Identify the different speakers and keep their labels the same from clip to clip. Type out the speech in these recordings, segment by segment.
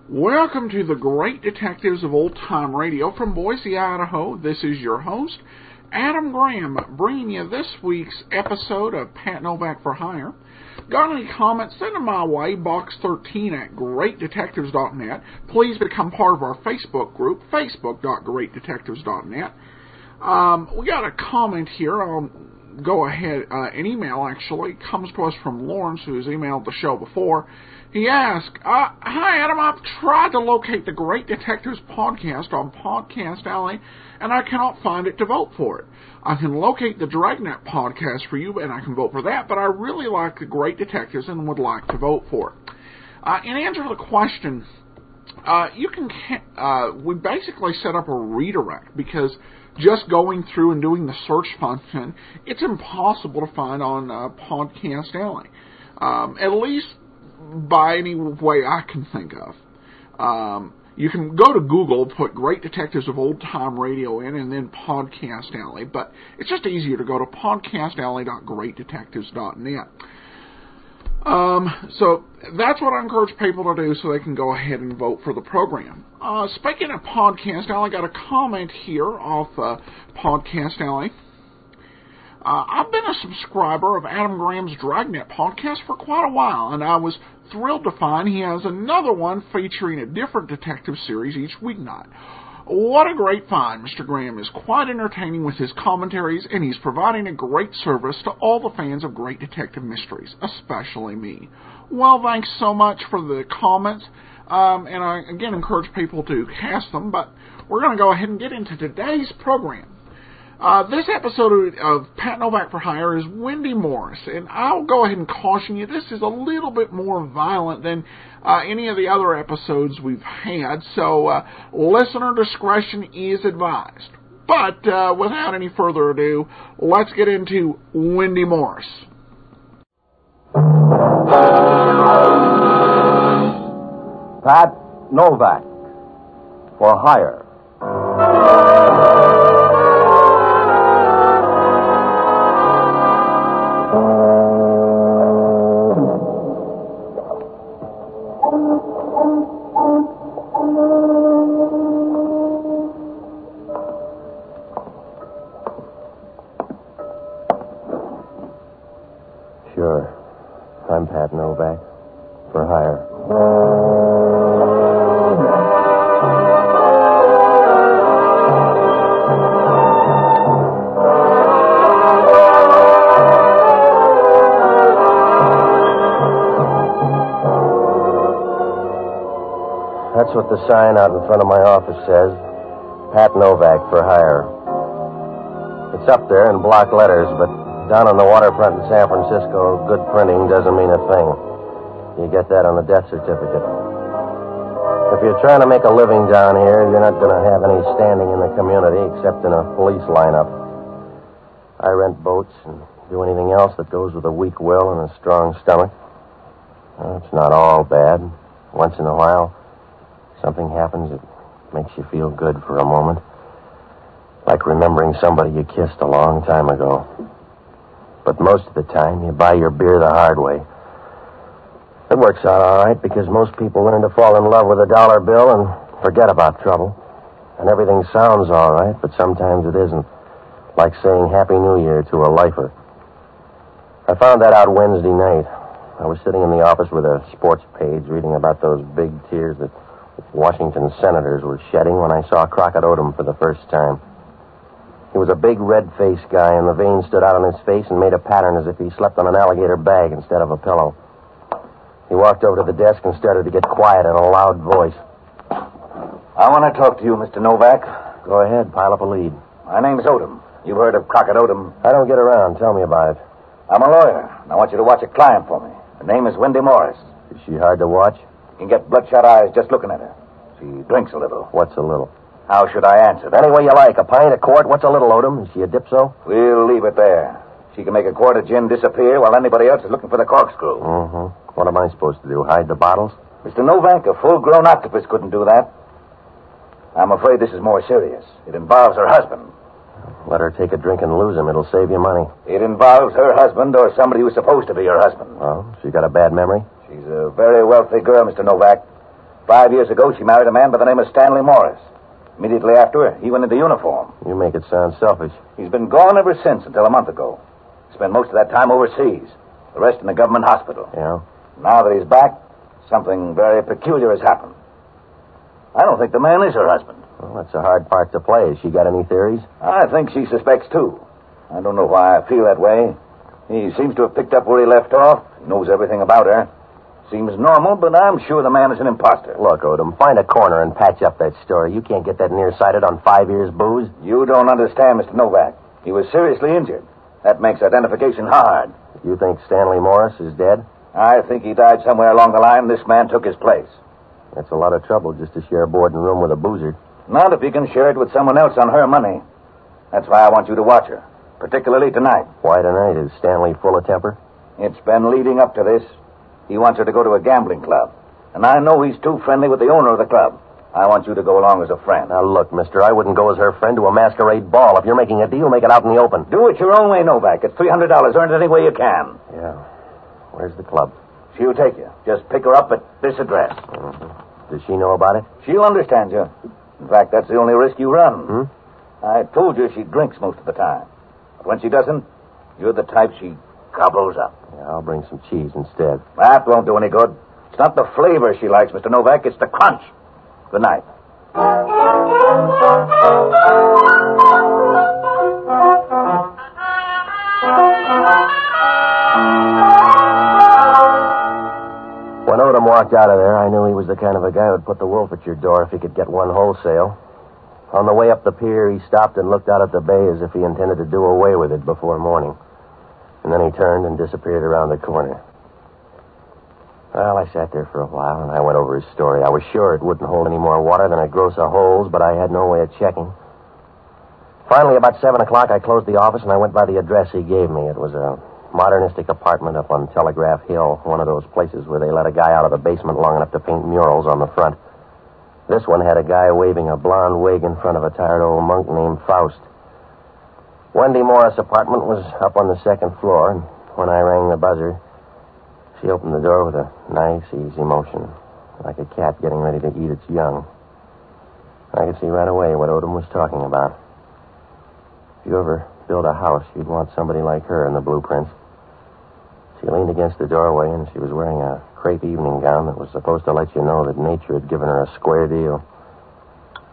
Speaker 1: Welcome to the Great Detectives of Old Time Radio from Boise, Idaho. This is your host, Adam Graham, bringing you this week's episode of Pat Novak for Hire. Got any comments? Send them my way, box13 at greatdetectives.net. Please become part of our Facebook group, facebook.greatdetectives.net. We got a comment here. I'll go ahead. An email, actually, comes to us from Lawrence, who has emailed the show before. He asked, Hi, Adam, I've tried to locate the Great Detectives podcast on Podcast Alley, and I cannot find it to vote for it. I can locate the Dragnet podcast for you, and I can vote for that, but I really like the Great Detectives and would like to vote for it. In answer to the question, we basically set up a redirect, because just going through and doing the search function, it's impossible to find on Podcast Alley. At least by any way I can think of. You can go to Google, put Great Detectives of Old Time Radio in, and then Podcast Alley, but it's just easier to go to podcastalley.greatdetectives.net. So that's what I encourage people to do so they can go ahead and vote for the program. Speaking of Podcast Alley, I got a comment here off Podcast Alley. I've been a subscriber of Adam Graham's Dragnet podcast for quite a while, and I was thrilled to find he has another one featuring a different detective series each weeknight. What a great find. Mr. Graham is quite entertaining with his commentaries, and he's providing a great service to all the fans of great detective mysteries, especially me. Well, thanks so much for the comments, and I, again, encourage people to cast them, but we're going to go ahead and get into today's program. This episode of Pat Novak for Hire is Wendy Morris, and I'll go ahead and caution you, this is a little bit more violent than any of the other episodes we've had, so listener discretion is advised. But without any further ado, let's get into Wendy Morris.
Speaker 2: Pat Novak for Hire. Sure. I'm Pat Novak for Hire. That's what the sign out in front of my office says. Pat Novak for Hire. It's up there in block letters, but down on the waterfront in San Francisco, good printing doesn't mean a thing. You get that on the death certificate. If you're trying to make a living down here, you're not going to have any standing in the community except in a police lineup. I rent boats and do anything else that goes with a weak will and a strong stomach. It's not all bad. Once in a while, something happens that makes you feel good for a moment. Like remembering somebody you kissed a long time ago. But most of the time, you buy your beer the hard way. It works out all right because most people learn to fall in love with a dollar bill and forget about trouble. And everything sounds all right, but sometimes it isn't. Like saying Happy New Year to a lifer. I found that out Wednesday night. I was sitting in the office with a sports page reading about those big tears that Washington senators were shedding when I saw Crockett Odom for the first time. He was a big red-faced guy, and the veins stood out on his face and made a pattern as if he slept on an alligator bag instead of a pillow. He walked over to the desk and started to get quiet in a loud voice.
Speaker 3: I want to talk to you, Mr. Novak.
Speaker 2: Go ahead, pile up a lead.
Speaker 3: My name's Odom. You've heard of Crockett Odom.
Speaker 2: I don't get around. Tell me about it.
Speaker 3: I'm a lawyer, and I want you to watch a client for me. Her name is Wendy Morris.
Speaker 2: Is she hard to watch?
Speaker 3: You can get bloodshot eyes just looking at her. She drinks a little.
Speaker 2: What's a little?
Speaker 3: How should I answer that?
Speaker 2: Any way you like. A pint, a quart. What's a little, Odom? Is she a dipso?
Speaker 3: We'll leave it there. She can make a quart of gin disappear while anybody else is looking for the corkscrew.
Speaker 2: Mm-hmm. What am I supposed to do, hide the bottles?
Speaker 3: Mr. Novak, a full-grown octopus couldn't do that. I'm afraid this is more serious. It involves her husband.
Speaker 2: Let her take a drink and lose him. It'll save you money.
Speaker 3: It involves her husband or somebody who's supposed to be her husband.
Speaker 2: Oh, she got a bad memory?
Speaker 3: She's a very wealthy girl, Mr. Novak. 5 years ago, she married a man by the name of Stanley Morris. Immediately after, he went into uniform.
Speaker 2: You make it sound selfish.
Speaker 3: He's been gone ever since until a month ago. Spent most of that time overseas. The rest in a government hospital.
Speaker 2: Yeah?
Speaker 3: Now that he's back, something very peculiar has happened. I don't think the man is her husband.
Speaker 2: Well, that's a hard part to play. Has she got any theories?
Speaker 3: I think she suspects, too. I don't know why I feel that way. He seems to have picked up where he left off. He knows everything about her. Seems normal, but I'm sure the man is an imposter.
Speaker 2: Look, Odom, find a corner and patch up that story. You can't get that nearsighted on 5 years' booze.
Speaker 3: You don't understand, Mr. Novak. He was seriously injured. That makes identification hard.
Speaker 2: You think Stanley Morris is dead?
Speaker 3: I think he died somewhere along the line. This man took his place.
Speaker 2: That's a lot of trouble just to share a board and room with a boozer.
Speaker 3: Not if you can share it with someone else on her money. That's why I want you to watch her, particularly tonight.
Speaker 2: Why tonight? Is Stanley full of temper?
Speaker 3: It's been leading up to this. He wants her to go to a gambling club. And I know he's too friendly with the owner of the club. I want you to go along as a friend.
Speaker 2: Now, look, mister, I wouldn't go as her friend to a masquerade ball. If you're making a deal, make it out in the open.
Speaker 3: Do it your own way, Novak. It's $300. Earn it any way you can.
Speaker 2: Yeah. Where's the club?
Speaker 3: She'll take you. Just pick her up at this address.
Speaker 2: Mm-hmm. Does she know about it?
Speaker 3: She'll understand you. In fact, that's the only risk you run.
Speaker 2: Hmm?
Speaker 3: I told you she drinks most of the time. But when she doesn't, you're the type she gobbles up.
Speaker 2: Yeah, I'll bring some cheese instead.
Speaker 3: That won't do any good. It's not the flavor she likes, Mr. Novak. It's the crunch. Good night.
Speaker 2: When Odom walked out of there, I knew he was the kind of a guy who'd put the wolf at your door if he could get one wholesale. On the way up the pier, he stopped and looked out at the bay as if he intended to do away with it before morning. And then he turned and disappeared around the corner. Well, I sat there for a while, and I went over his story. I was sure it wouldn't hold any more water than a gross of holes, but I had no way of checking. Finally, about 7 o'clock, I closed the office, and I went by the address he gave me. It was a modernistic apartment up on Telegraph Hill, one of those places where they let a guy out of the basement long enough to paint murals on the front. This one had a guy waving a blonde wig in front of a tired old monk named Faust. Wendy Morris' apartment was up on the second floor, and when I rang the buzzer, she opened the door with a nice, easy motion, like a cat getting ready to eat its young. I could see right away what Odom was talking about. If you ever build a house, you'd want somebody like her in the blueprints. She leaned against the doorway, and she was wearing a crepe evening gown that was supposed to let you know that nature had given her a square deal.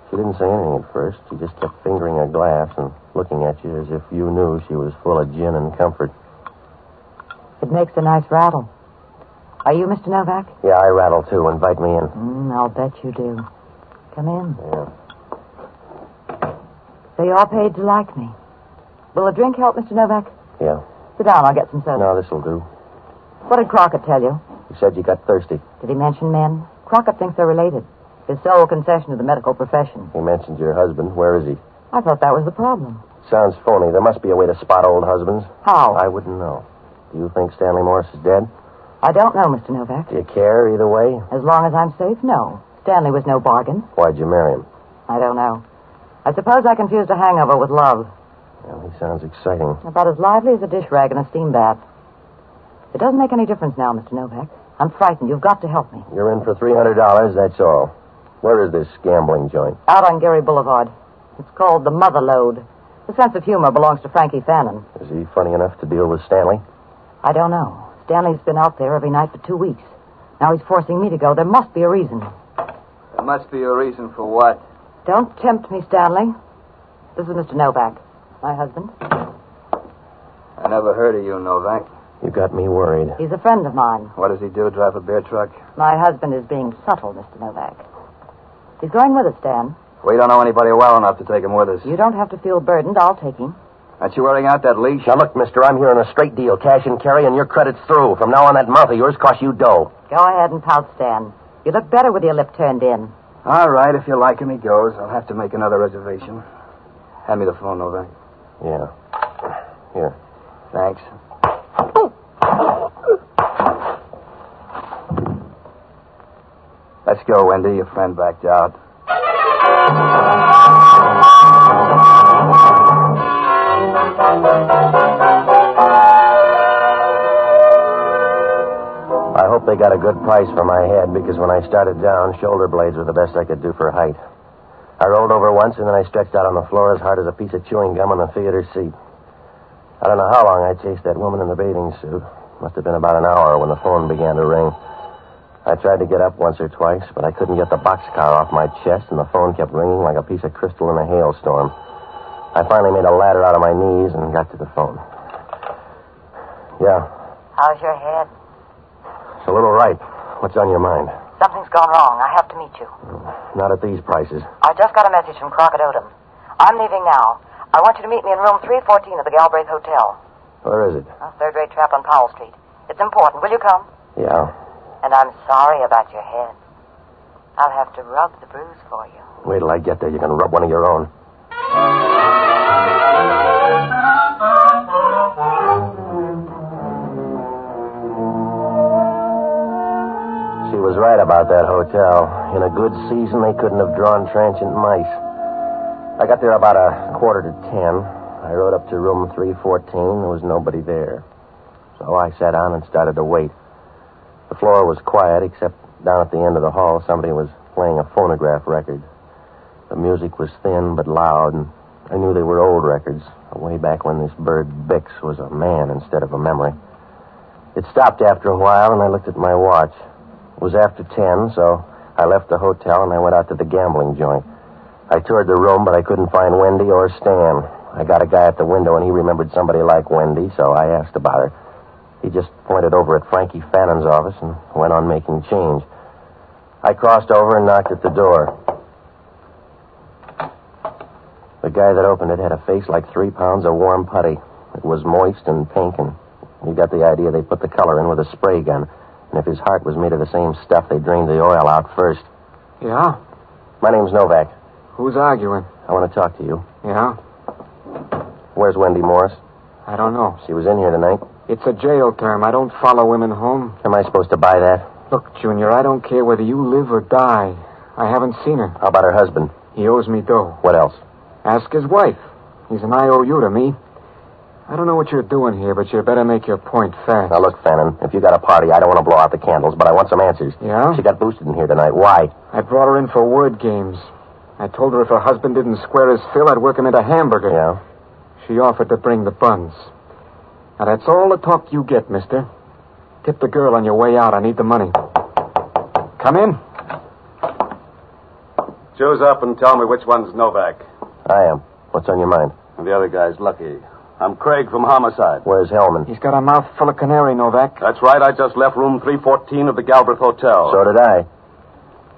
Speaker 2: She didn't say anything at first. She just kept fingering a glass and looking at you as if you knew she was full of gin and comfort.
Speaker 4: It makes a nice rattle. Are you Mr. Novak?
Speaker 2: Yeah, I rattle, too. Invite me in.
Speaker 4: I'll bet you do. Come in.
Speaker 2: Yeah.
Speaker 4: So you're paid to like me. Will a drink help, Mr. Novak?
Speaker 2: Yeah.
Speaker 4: Sit down. I'll get some soda.
Speaker 2: No, this'll do.
Speaker 4: What did Crockett tell you?
Speaker 2: He said you got thirsty.
Speaker 4: Did he mention men? Crockett thinks they're related. His sole concession to the medical profession.
Speaker 2: He mentioned your husband. Where is he?
Speaker 4: I thought that was the problem.
Speaker 2: Sounds phony. There must be a way to spot old husbands.
Speaker 4: How?
Speaker 2: I wouldn't know. Do you think Stanley Morris is dead?
Speaker 4: I don't know, Mr. Novak.
Speaker 2: Do you care either way?
Speaker 4: As long as I'm safe, no. Stanley was no bargain.
Speaker 2: Why'd you marry him?
Speaker 4: I don't know. I suppose I confused a hangover with love.
Speaker 2: Well, he sounds exciting.
Speaker 4: About as lively as a dish rag in a steam bath. It doesn't make any difference now, Mr. Novak. I'm frightened. You've got to help me.
Speaker 2: You're in for $300, that's all. Where is this gambling joint?
Speaker 4: Out on Gary Boulevard. It's called the Mother Lode. The sense of humor belongs to Frankie Fannin.
Speaker 2: Is he funny enough to deal with Stanley?
Speaker 4: I don't know. Stanley's been out there every night for 2 weeks. Now he's forcing me to go. There must be a reason.
Speaker 5: There must be a reason for what?
Speaker 4: Don't tempt me, Stanley. This is Mr. Novak, my husband.
Speaker 5: I never heard of you, Novak.
Speaker 2: You got me worried.
Speaker 4: He's a friend of mine.
Speaker 5: What does he do, drive a beer truck?
Speaker 4: My husband is being subtle, Mr. Novak. He's going with us, Stan.
Speaker 5: We don't know anybody well enough to take him with us.
Speaker 4: You don't have to feel burdened. I'll take him.
Speaker 5: Aren't you wearing out that leash?
Speaker 2: Now, look, mister, I'm here on a straight deal. Cash and carry, and your credit's through. From now on, that mouth of yours costs you dough.
Speaker 4: Go ahead and pout, Stan. You look better with your lip turned in.
Speaker 5: All right, if you like him, he goes. I'll have to make another reservation. Hand me the phone, Novak.
Speaker 2: Yeah. Here.
Speaker 5: Thanks. Let's go, Wendy. Your friend backed out.
Speaker 2: I hope they got a good price for my head, because when I started down, shoulder blades were the best I could do for height. I rolled over once, and then I stretched out on the floor as hard as a piece of chewing gum on the theater seat. I don't know how long I chased that woman in the bathing suit. Must have been about an hour when the phone began to ring. I tried to get up once or twice, but I couldn't get the boxcar off my chest, and the phone kept ringing like a piece of crystal in a hailstorm. I finally made a ladder out of my knees and got to the phone. Yeah.
Speaker 4: How's your head?
Speaker 2: It's a little right. What's on your mind?
Speaker 4: Something's gone wrong. I have to meet you.
Speaker 2: Not at these prices.
Speaker 4: I just got a message from Crockett Odom. I'm leaving now. I want you to meet me in room 314 of the Galbraith Hotel.
Speaker 2: Where is it?
Speaker 4: A third-rate trap on Powell Street. It's important. Will you come?
Speaker 2: Yeah.
Speaker 4: And I'm sorry about your head. I'll have to rub the bruise for you.
Speaker 2: Wait till I get there. You can rub one of your own. She was right about that hotel. In a good season, they couldn't have drawn trenchant mice. I got there about 9:45. I rode up to room 314. There was nobody there. So I sat down and started to wait. The floor was quiet, except down at the end of the hall, somebody was playing a phonograph record. The music was thin but loud, and I knew they were old records, way back when this bird Bix was a man instead of a memory. It stopped after a while, and I looked at my watch. It was after 10, so I left the hotel and I went out to the gambling joint. I toured the room, but I couldn't find Wendy or Stan. I got a guy at the window, and he remembered somebody like Wendy, so I asked about her. He just pointed over at Frankie Fannon's office and went on making change. I crossed over and knocked at the door. The guy that opened it had a face like 3 pounds of warm putty. It was moist and pink, and you got the idea they put the color in with a spray gun. And if his heart was made of the same stuff, they drained the oil out first.
Speaker 5: Yeah?
Speaker 2: My name's Novak.
Speaker 5: Who's arguing?
Speaker 2: I want to talk to you.
Speaker 5: Yeah?
Speaker 2: Where's Wendy Morris?
Speaker 5: I don't know.
Speaker 2: She was in here tonight.
Speaker 5: It's a jail term. I don't follow women home.
Speaker 2: Am I supposed to buy that?
Speaker 5: Look, Junior, I don't care whether you live or die. I haven't seen her.
Speaker 2: How about her husband?
Speaker 5: He owes me dough.
Speaker 2: What else?
Speaker 5: Ask his wife. He's an IOU to me. I don't know what you're doing here, but you better make your point fast.
Speaker 2: Now, look, Fannin, if you got a party, I don't want to blow out the candles, but I want some answers.
Speaker 5: Yeah?
Speaker 2: She got boosted in here tonight. Why?
Speaker 5: I brought her in for word games. I told her if her husband didn't square his fill, I'd work him into hamburger.
Speaker 2: Yeah?
Speaker 5: She offered to bring the buns. Now, that's all the talk you get, mister. Tip the girl on your way out. I need the money. Come in.
Speaker 6: Choose up and tell me which one's Novak.
Speaker 2: I am. What's on your mind?
Speaker 6: And the other guy's Lucky. I'm Craig from Homicide.
Speaker 2: Where's Hellman?
Speaker 5: He's got a mouth full of canary, Novak.
Speaker 6: That's right. I just left room 314 of the Galbraith Hotel.
Speaker 2: So did I.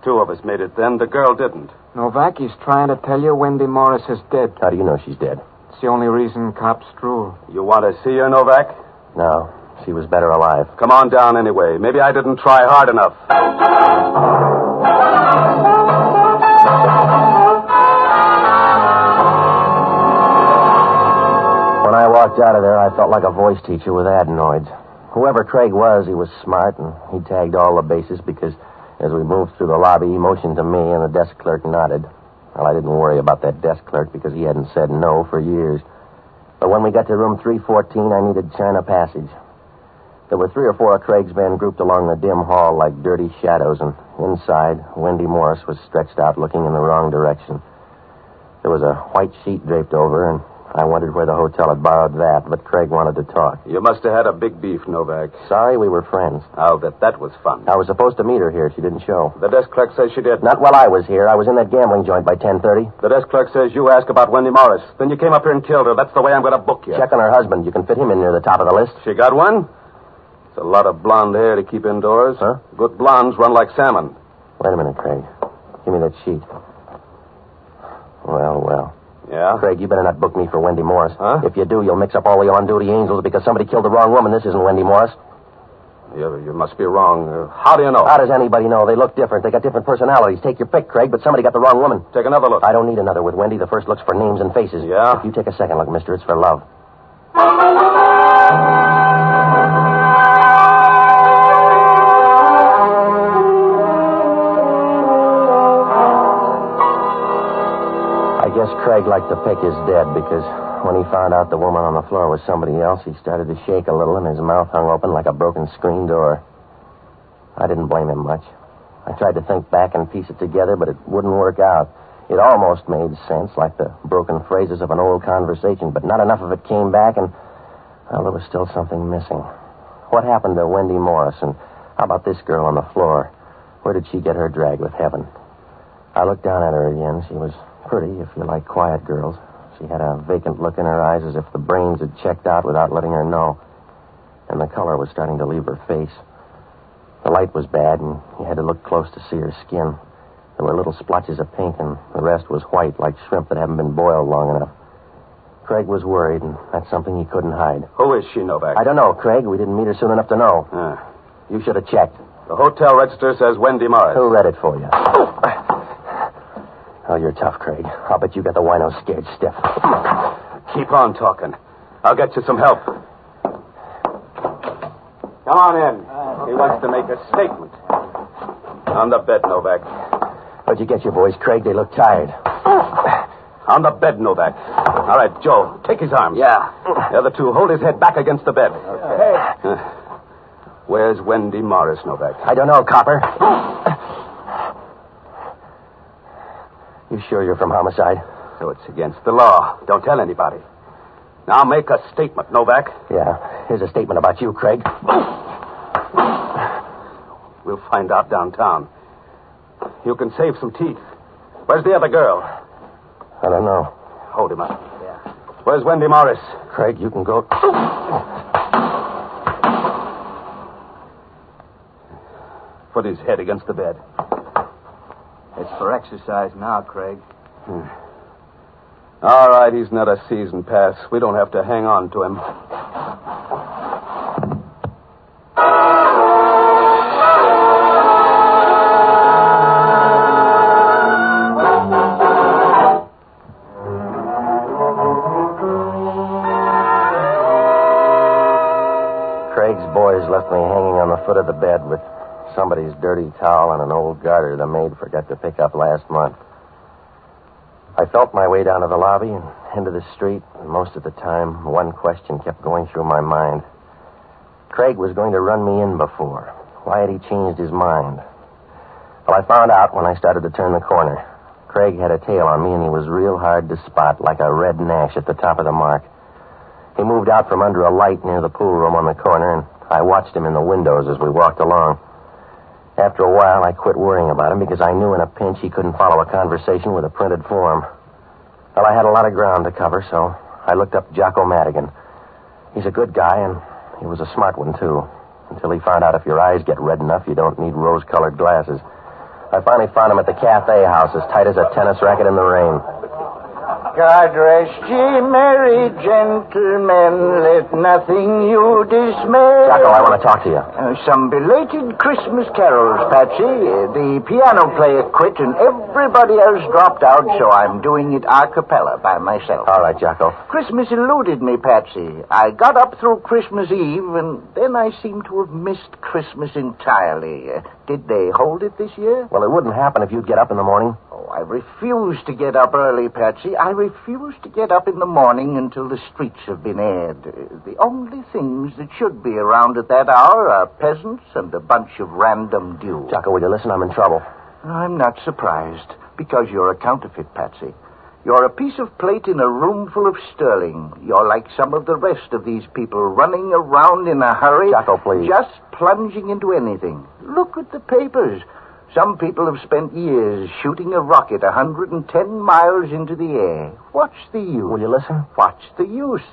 Speaker 6: 2 of us made it then. The girl didn't.
Speaker 5: Novak, he's trying to tell you Wendy Morris is dead.
Speaker 2: How do you know she's dead?
Speaker 5: It's the only reason cops drool.
Speaker 6: You want to see her, Novak?
Speaker 2: No. She was better alive.
Speaker 6: Come on down anyway. Maybe I didn't try hard enough.
Speaker 2: When I walked out of there, I felt like a voice teacher with adenoids. Whoever Craig was, he was smart, and he tagged all the bases because as we moved through the lobby, he motioned to me, and the desk clerk nodded. Well, I didn't worry about that desk clerk because he hadn't said no for years. But when we got to room 314, I needed China Passage. There were 3 or 4 of Craig's men grouped along the dim hall like dirty shadows, and inside, Wendy Morris was stretched out looking in the wrong direction. There was a white sheet draped over, and I wondered where the hotel had borrowed that, but Craig wanted to talk.
Speaker 6: You must have had a big beef, Novak.
Speaker 2: Sorry, we were friends.
Speaker 6: I'll bet that was fun.
Speaker 2: I was supposed to meet her here. She didn't show.
Speaker 6: The desk clerk says she did.
Speaker 2: Not while I was here. I was in that gambling joint by 10:30.
Speaker 6: The desk clerk says you asked about Wendy Morris. Then you came up here and killed her. That's the way I'm going to book you.
Speaker 2: Check on her husband. You can fit him in near the top of the list.
Speaker 6: She got one? It's a lot of blonde hair to keep indoors.
Speaker 2: Huh?
Speaker 6: Good blondes run like salmon.
Speaker 2: Wait a minute, Craig. Give me that sheet. Well.
Speaker 6: Yeah?
Speaker 2: Craig, you better not book me for Wendy Morris.
Speaker 6: Huh?
Speaker 2: If you do, you'll mix up all the on-duty angels because somebody killed the wrong woman. This isn't Wendy Morris.
Speaker 6: You must be wrong. How do you know?
Speaker 2: How does anybody know? They look different. They got different personalities. Take your pick, Craig, but somebody got the wrong woman.
Speaker 6: Take another look.
Speaker 2: I don't need another with Wendy. The first look's for names and faces.
Speaker 6: Yeah?
Speaker 2: If you take a second look, mister, it's for love. I guess Craig liked to pick his dead because when he found out the woman on the floor was somebody else, he started to shake a little and his mouth hung open like a broken screen door. I didn't blame him much. I tried to think back and piece it together, but it wouldn't work out. It almost made sense, like the broken phrases of an old conversation, but not enough of it came back, and, well, there was still something missing. What happened to Wendy Morris, and how about this girl on the floor? Where did she get her drag with heaven? I looked down at her again. She was pretty, if you like quiet girls. She had a vacant look in her eyes as if the brains had checked out without letting her know. And the color was starting to leave her face. The light was bad, and you had to look close to see her skin. There were little splotches of pink, and the rest was white, like shrimp that haven't been boiled long enough. Craig was worried, and that's something he couldn't hide.
Speaker 6: Who is she, Novak?
Speaker 2: I don't know, Craig. We didn't meet her soon enough to know. You should have checked.
Speaker 6: The hotel register says Wendy Morris.
Speaker 2: Who read it for you? Oh, you're tough, Craig. I'll bet you got the wino scared stiff.
Speaker 6: Keep on talking. I'll get you some help. Come on in. He wants to make a statement. On the bed, Novak.
Speaker 2: Where'd you get your boys, Craig? They look tired.
Speaker 6: On the bed, Novak. All right, Joe, take his arm.
Speaker 2: Yeah.
Speaker 6: The other two, hold his head back against the bed. Okay. Where's Wendy Morris, Novak?
Speaker 2: I don't know, Copper. You sure you're from homicide?
Speaker 6: So it's against the law. Don't tell anybody. Now make a statement, Novak.
Speaker 2: Yeah. Here's a statement about you, Craig.
Speaker 6: We'll find out downtown. You can save some teeth. Where's the other girl?
Speaker 2: I don't know.
Speaker 6: Hold him up. Yeah. Where's Wendy Morris?
Speaker 2: Craig, you can go.
Speaker 6: Put his head against the bed.
Speaker 7: It's for exercise now, Craig.
Speaker 6: All right, he's not a season pass. We don't have to hang on to him.
Speaker 2: Craig's boys left me hanging on the foot of the bed with somebody's dirty towel and an old garter the maid forgot to pick up last month. I felt my way down to the lobby and into the street, and most of the time, one question kept going through my mind. Craig was going to run me in before. Why had he changed his mind? Well, I found out when I started to turn the corner. Craig had a tail on me, and he was real hard to spot, like a red Nash at the top of the mark. He moved out from under a light near the pool room on the corner, and I watched him in the windows as we walked along. After a while, I quit worrying about him because I knew in a pinch he couldn't follow a conversation with a printed form. Well, I had a lot of ground to cover, so I looked up Jocko Madigan. He's a good guy, and he was a smart one, too. Until he found out if your eyes get red enough, you don't need rose-colored glasses. I finally found him at the cafe house, as tight as a tennis racket in the rain.
Speaker 8: God rest ye, merry gentlemen, let nothing you dismay.
Speaker 2: Jocko, I want to talk to you.
Speaker 8: Some belated Christmas carols, Patsy. The piano player quit and everybody else dropped out, so I'm doing it a cappella by myself.
Speaker 2: All right, Jocko.
Speaker 8: Christmas eluded me, Patsy. I got up through Christmas Eve, and then I seem to have missed Christmas entirely. Did they hold it this year?
Speaker 2: Well, it wouldn't happen if you'd get up in the morning.
Speaker 8: Oh, I refuse to get up early, Patsy. I refuse to get up in the morning until the streets have been aired. The only things that should be around at that hour are peasants and a bunch of random dew.
Speaker 2: Jocko, will you listen? I'm in trouble.
Speaker 8: I'm not surprised, because you're a counterfeit, Patsy. You're a piece of plate in a room full of sterling. You're like some of the rest of these people running around in a hurry.
Speaker 2: Jocko, please.
Speaker 8: Just plunging into anything. Look at the papers. Some people have spent years shooting a rocket 110 miles into the air. What's the use?
Speaker 2: Will you listen?
Speaker 8: What's the use?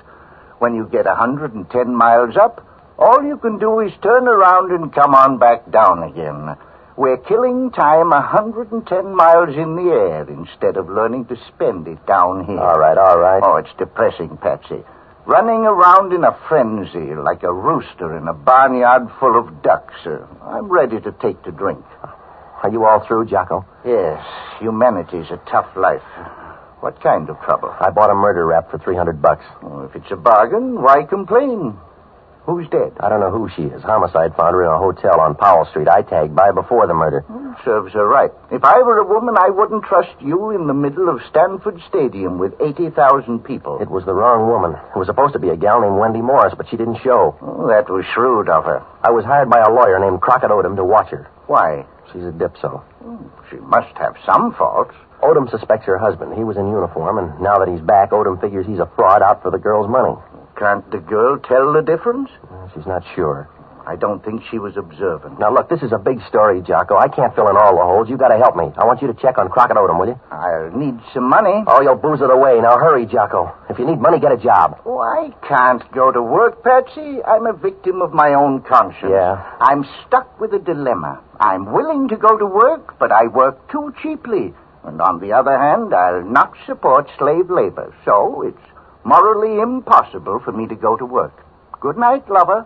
Speaker 8: When you get 110 miles up, all you can do is turn around and come on back down again. We're killing time 110 miles in the air instead of learning to spend it down here.
Speaker 2: All right.
Speaker 8: Oh, it's depressing, Patsy. running around in a frenzy like a rooster in a barnyard full of ducks. I'm ready to take to drink.
Speaker 2: Are you all through, Jocko?
Speaker 8: Yes, humanity's a tough life. What kind of trouble?
Speaker 2: I bought a murder rap for $300.
Speaker 8: Oh, if it's a bargain, why complain? Who's dead?
Speaker 2: I don't know who she is. Homicide found her in a hotel on Powell Street. I tagged by before the murder.
Speaker 8: Serves her right. If I were a woman, I wouldn't trust you in the middle of Stanford Stadium with 80,000 people.
Speaker 2: It was the wrong woman. It was supposed to be a gal named Wendy Morris, but she didn't show.
Speaker 8: Oh, that was shrewd of her.
Speaker 2: I was hired by a lawyer named Crockett Odom to watch her.
Speaker 8: Why?
Speaker 2: She's a dipso.
Speaker 8: She must have some faults.
Speaker 2: Odom suspects her husband. He was in uniform, and now that he's back, Odom figures he's a fraud out for the girl's money.
Speaker 8: Can't the girl tell the difference?
Speaker 2: She's not sure.
Speaker 8: I don't think she was observant.
Speaker 2: Now, look, this is a big story, Jocko. I can't fill in all the holes. You got to help me. I want you to check on Crockett Odom, will you?
Speaker 8: I'll need some money.
Speaker 2: Oh, you'll booze it away. Now, hurry, Jocko. If you need money, get a job.
Speaker 8: Oh, I can't go to work, Patsy. I'm a victim of my own conscience.
Speaker 2: Yeah?
Speaker 8: I'm stuck with a dilemma. I'm willing to go to work, but I work too cheaply. And on the other hand, I'll not support slave labor. So it's morally impossible for me to go to work. Good night, lover.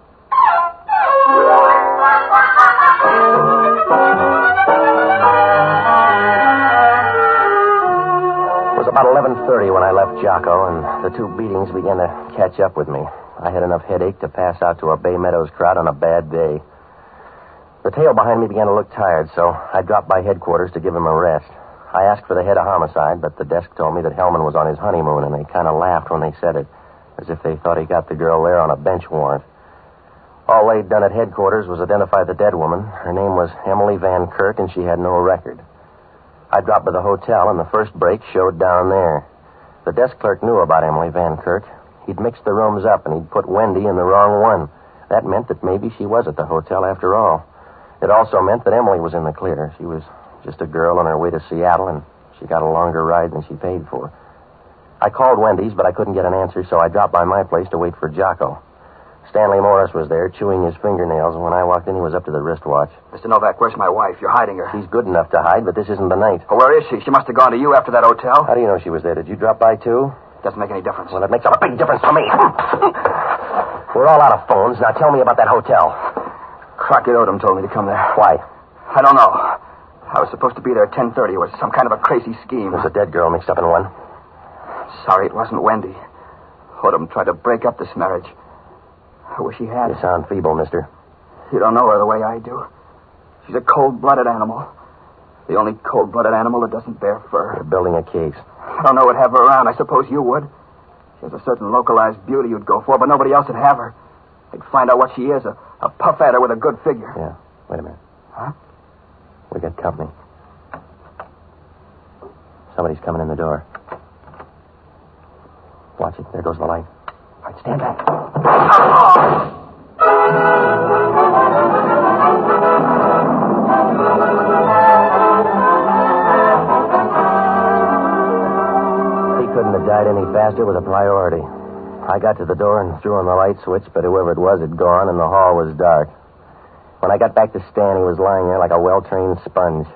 Speaker 2: It was about 11:30 when I left Jocko, and the two beatings began to catch up with me. I had enough headache to pass out to a Bay Meadows crowd on a bad day. The tail behind me began to look tired, so I dropped by headquarters to give him a rest. I asked for the head of homicide, but the desk told me that Hellman was on his honeymoon, and they kind of laughed when they said it, as if they thought he got the girl there on a bench warrant. All they'd done at headquarters was identify the dead woman. Her name was Emily Van Kirk, and she had no record. I dropped by the hotel, and the first break showed down there. The desk clerk knew about Emily Van Kirk. He'd mixed the rooms up, and he'd put Wendy in the wrong one. That meant that maybe she was at the hotel after all. It also meant that Emily was in the clear. She was just a girl on her way to Seattle, and she got a longer ride than she paid for. I called Wendy's, but I couldn't get an answer, so I dropped by my place to wait for Jocko. Stanley Morris was there, chewing his fingernails, and when I walked in, he was up to the wristwatch.
Speaker 6: Mr. Novak, where's my wife? You're hiding her.
Speaker 2: She's good enough to hide, but this isn't the night.
Speaker 6: Oh, where is she? She must have gone to you after that hotel.
Speaker 2: How do you know she was there? Did you drop by, too?
Speaker 6: Doesn't make any difference.
Speaker 2: Well, it makes a big difference to me. We're all out of phones. Now tell me about that hotel.
Speaker 6: Crockett Odom told me to come there.
Speaker 2: Why?
Speaker 6: I don't know. I was supposed to be there at 10:30. It was some kind of a crazy scheme.
Speaker 2: There's a dead girl mixed up in one.
Speaker 6: Sorry it wasn't Wendy. Odom tried to break up this marriage. I wish he had.
Speaker 2: You sound feeble, mister.
Speaker 6: You don't know her the way I do. She's a cold-blooded animal. The only cold-blooded animal that doesn't bear fur.
Speaker 2: You're building a case.
Speaker 6: I don't know what'd have her around. I suppose you would. She has a certain localized beauty you'd go for, but nobody else would have her. They'd find out what she is, a puff-adder with a good figure.
Speaker 2: Yeah. Wait a minute.
Speaker 6: Huh?
Speaker 2: We got company. Somebody's coming in the door. Watch it. There goes the light. All right, stand back. He couldn't have died any faster with a priority. I got to the door and threw on the light switch, but whoever it was had gone and the hall was dark. When I got back to Stan, he was lying there like a well-trained sponge.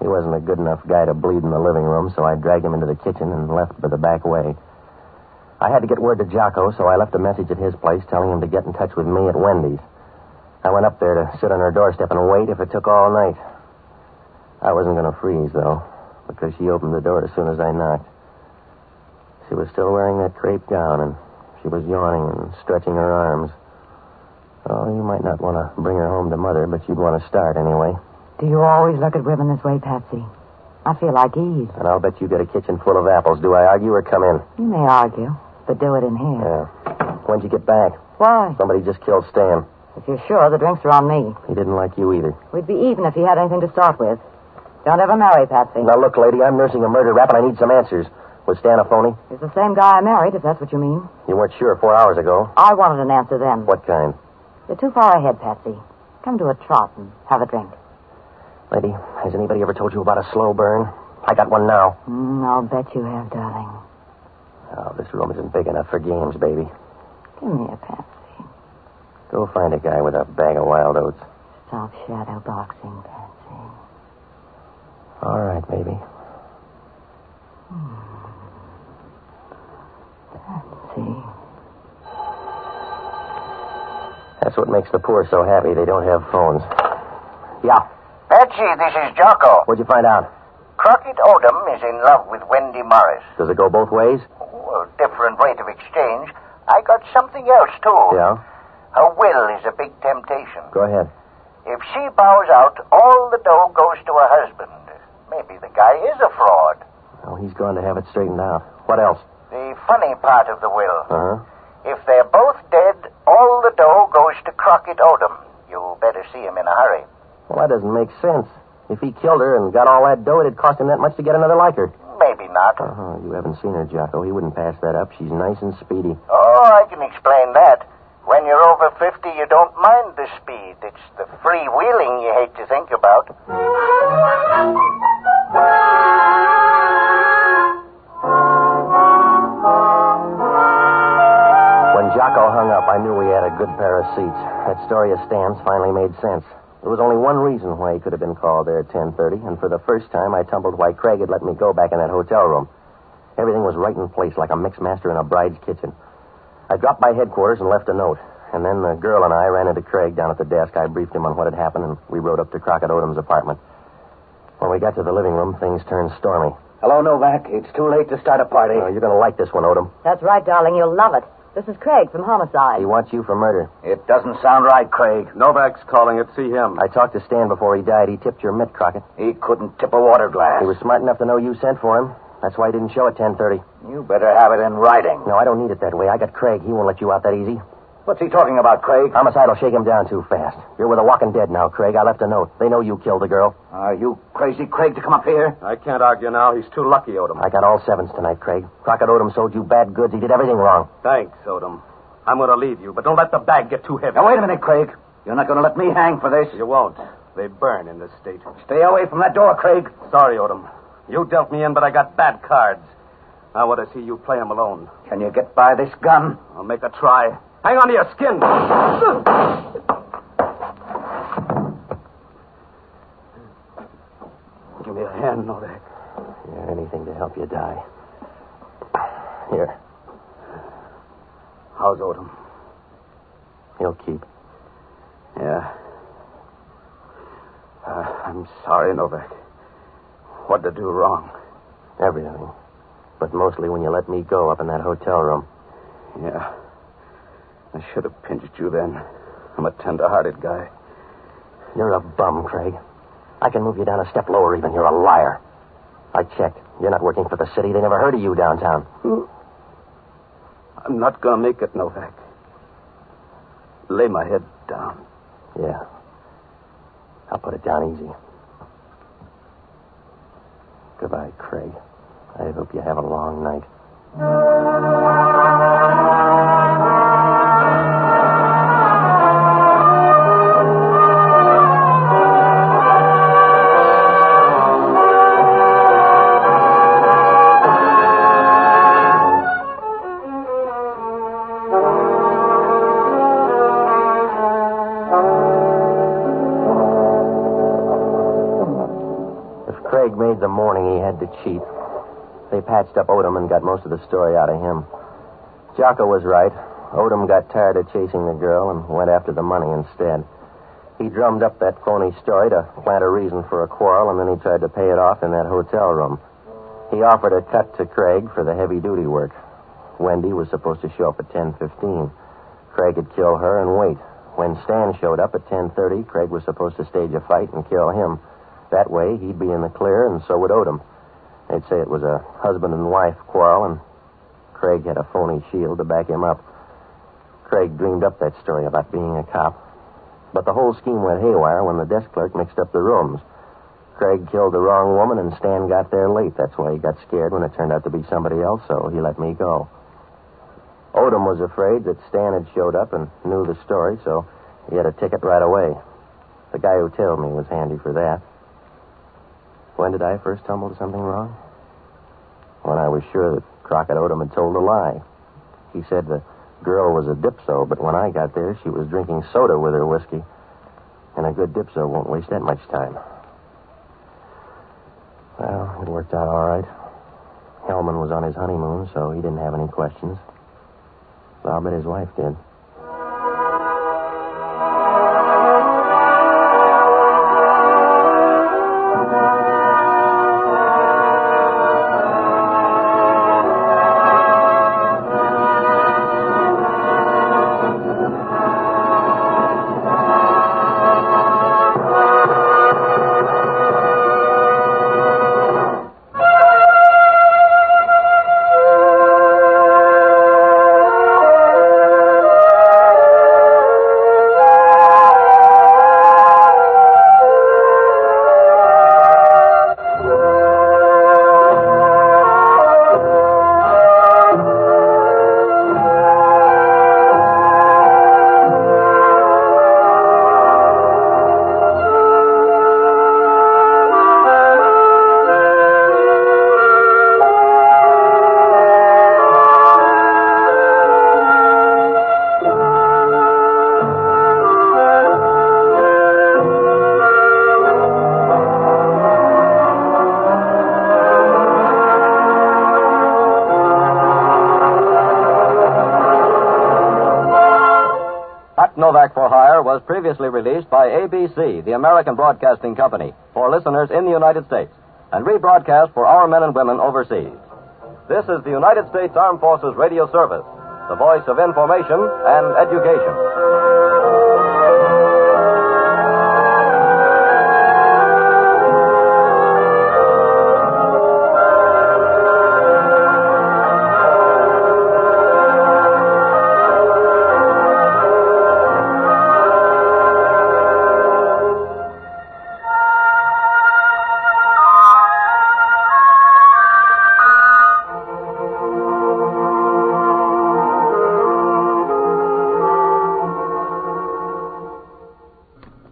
Speaker 2: He wasn't a good enough guy to bleed in the living room, so I dragged him into the kitchen and left by the back way. I had to get word to Jocko, so I left a message at his place telling him to get in touch with me at Wendy's. I went up there to sit on her doorstep and wait if it took all night. I wasn't going to freeze, though, because she opened the door as soon as I knocked. She was still wearing that crepe gown, and she was yawning and stretching her arms. Oh, you might not want to bring her home to Mother, but you'd want to start anyway.
Speaker 4: Do you always look at women this way, Patsy? I feel like Eve.
Speaker 2: And I'll bet you get a kitchen full of apples. Do I argue or come in?
Speaker 4: You may argue, but do it in here.
Speaker 2: Yeah. When'd you get back?
Speaker 4: Why?
Speaker 2: Somebody just killed Stan.
Speaker 4: If you're sure, the drinks are on me.
Speaker 2: He didn't like you either.
Speaker 4: We'd be even if he had anything to start with. Don't ever marry, Patsy.
Speaker 2: Now, look, lady, I'm nursing a murder rap, and I need some answers. Was Stan a phony?
Speaker 4: He's the same guy I married, if that's what you mean.
Speaker 2: You weren't sure 4 hours ago.
Speaker 4: I wanted an answer then.
Speaker 2: What kind?
Speaker 4: You're too far ahead, Patsy. Come to a trot and have a drink.
Speaker 2: Lady, has anybody ever told you about a slow burn? I got one now.
Speaker 4: I'll bet you have, darling.
Speaker 2: Oh, this room isn't big enough for games, baby.
Speaker 4: Give me a Patsy.
Speaker 2: Go find a guy with a bag of wild oats.
Speaker 4: Stop shadow boxing, Patsy.
Speaker 2: All right, baby.
Speaker 4: Patsy.
Speaker 2: That's what makes the poor so happy. They don't have phones. Yeah.
Speaker 8: Patsy, this is Jocko.
Speaker 2: What'd you find out?
Speaker 8: Crockett Odom is in love with Wendy Morris.
Speaker 2: Does it go both ways?
Speaker 8: Oh, a different rate of exchange. I got something else, too.
Speaker 2: Yeah?
Speaker 8: Her will is a big temptation.
Speaker 2: Go ahead.
Speaker 8: If she bows out, all the dough goes to her husband. Maybe the guy is a fraud.
Speaker 2: Oh, he's going to have it straightened out. What else?
Speaker 8: The funny part of the will.
Speaker 2: Uh-huh.
Speaker 8: If they're both dead, all the dough goes to Crockett Odom. You better see him in a hurry.
Speaker 2: Well, that doesn't make sense. If he killed her and got all that dough, it'd cost him that much to get another like her.
Speaker 8: Maybe not.
Speaker 2: Uh-huh. You haven't seen her, Jocko. He wouldn't pass that up. She's nice and speedy.
Speaker 8: Oh, I can explain that. When you're over 50, you don't mind the speed. It's the freewheeling you hate to think about.
Speaker 2: When Jocko hung up, I knew we had a good pair of seats. That story of Stan's finally made sense. There was only one reason why he could have been called there at 10:30, and for the first time, I tumbled why Craig had let me go back in that hotel room. Everything was right in place, like a mix master in a bride's kitchen. I dropped by headquarters and left a note, and then the girl and I ran into Craig down at the desk. I briefed him on what had happened, and we rode up to Crockett Odom's apartment. When we got to the living room, things turned stormy.
Speaker 3: Hello, Novak. It's too late to start a party.
Speaker 2: You're going to like this one, Odom.
Speaker 4: That's right, darling. You'll love it. This is Craig from Homicide.
Speaker 2: He wants you for murder.
Speaker 3: It doesn't sound right, Craig.
Speaker 5: Novak's calling it. See him.
Speaker 2: I talked to Stan before he died. He tipped your mitt, Crockett.
Speaker 3: He couldn't tip a water glass.
Speaker 2: He was smart enough to know you sent for him. That's why he didn't show at 10:30.
Speaker 3: You better have it in writing.
Speaker 2: No, I don't need it that way. I got Craig. He won't let you out that easy.
Speaker 3: What's he talking about, Craig?
Speaker 2: Homicide will shake him down too fast. You're with the walking dead now, Craig. I left a note. They know you killed the girl.
Speaker 3: Are you crazy, Craig, to come up here?
Speaker 5: I can't argue now. He's too lucky, Odom.
Speaker 2: I got all sevens tonight, Craig. Crockett Odom sold you bad goods. He did everything wrong.
Speaker 5: Thanks, Odom. I'm going to leave you, but don't let the bag get too heavy.
Speaker 3: Now, wait a minute, Craig. You're not going to let me hang for this.
Speaker 5: You won't. They burn in this state.
Speaker 3: Stay away from that door, Craig.
Speaker 5: Sorry, Odom. You dealt me in, but I got bad cards. I want to see you play them alone.
Speaker 3: Can you get by this gun?
Speaker 5: I'll make a try. Hang on to your skin. Give me a hand, Novak.
Speaker 2: Yeah, anything to help you die. Here.
Speaker 5: How's Odom?
Speaker 2: He'll keep.
Speaker 5: Yeah. I'm sorry, Novak. What did I do wrong?
Speaker 2: Everything. But mostly when you let me go up in that hotel room.
Speaker 5: Yeah. I should have pinched you then. I'm a tender-hearted guy.
Speaker 2: You're a bum, Craig. I can move you down a step lower even. You're a liar. I checked. You're not working for the city. They never heard of you downtown.
Speaker 5: I'm not going to make it, Novak. Lay my head down.
Speaker 2: Yeah. I'll put it down easy. Goodbye, Craig. I hope you have a long night. Craig made the morning he had to cheat. They patched up Odom and got most of the story out of him. Jocko was right. Odom got tired of chasing the girl and went after the money instead. He drummed up that phony story to plant a reason for a quarrel, and then he tried to pay it off in that hotel room. He offered a cut to Craig for the heavy-duty work. Wendy was supposed to show up at 10:15. Craig would kill her and wait. When Stan showed up at 10:30, Craig was supposed to stage a fight and kill him. That way, he'd be in the clear, and so would Odom. They'd say it was a husband and wife quarrel, and Craig had a phony shield to back him up. Craig dreamed up that story about being a cop. But the whole scheme went haywire when the desk clerk mixed up the rooms. Craig killed the wrong woman, and Stan got there late. That's why he got scared when it turned out to be somebody else, so he let me go. Odom was afraid that Stan had showed up and knew the story, so he had a ticket right away. The guy who tailed me was handy for that. When did I first tumble to something wrong? When I was sure that Crockett Odom had told a lie. He said the girl was a dipso, but when I got there, she was drinking soda with her whiskey. And a good dipso won't waste that much time. Well, it worked out all right. Hellman was on his honeymoon, so he didn't have any questions. Well, I'll bet his wife did. Novak for Hire was previously released by ABC, the American Broadcasting Company, for listeners in the United States, and rebroadcast for our men and women overseas. This is the United States Armed Forces Radio Service, the voice of information and education.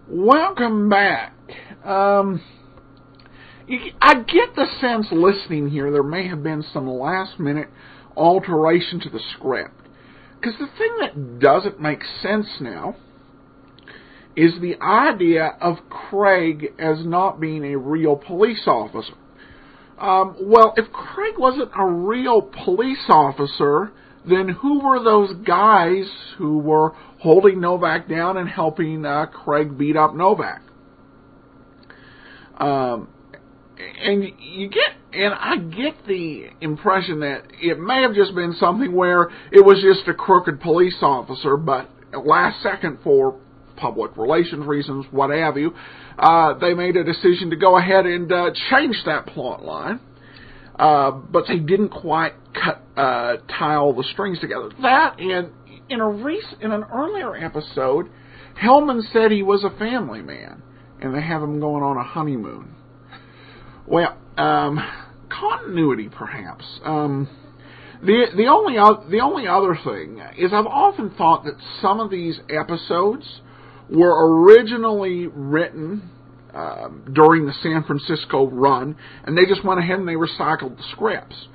Speaker 1: Welcome back. I get the sense listening here there may have been some last-minute alteration to the script. Because the thing that doesn't make sense now is the idea of Craig as not being a real police officer. Well, if Craig wasn't a real police officer, then who were those guys who were holding Novak down and helping Craig beat up Novak? And I get the impression that it may have just been something where it was just a crooked police officer, but at last second, for public relations reasons, what have you, they made a decision to go ahead and change that plot line. But they didn't quite tie all the strings together. That, and in an earlier episode, Hellman said he was a family man, and they have him going on a honeymoon. Well, continuity, perhaps. The only other thing is I've often thought that some of these episodes were originally written during the San Francisco run, and they just went ahead and they recycled the scripts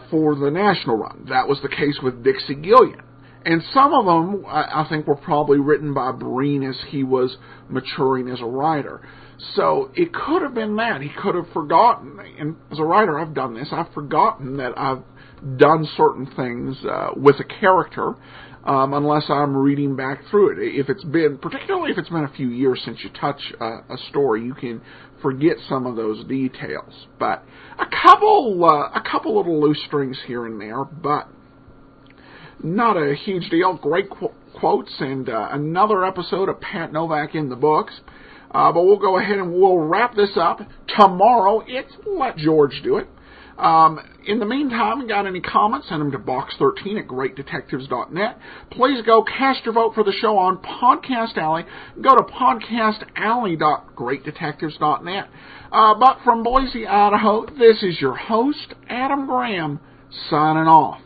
Speaker 1: for the national run. That was the case with Dixie Gillian. And some of them, I think, were probably written by Breen as he was maturing as a writer. So it could have been that. He could have forgotten, and as a writer, I've done this, I've forgotten that I've done certain things with a character, unless I'm reading back through it. Particularly if it's been a few years since you touch a story, you can forget some of those details. But a couple little loose strings here and there, but not a huge deal. Great quotes and another episode of Pat Novak in the books. But we'll go ahead and we'll wrap this up. Tomorrow, it's Let George Do It. In the meantime, got any comments, send them to box13@greatdetectives.net. Please go cast your vote for the show on Podcast Alley. Go to podcastalley.greatdetectives.net. But from Boise, Idaho, this is your host, Adam Graham, signing off.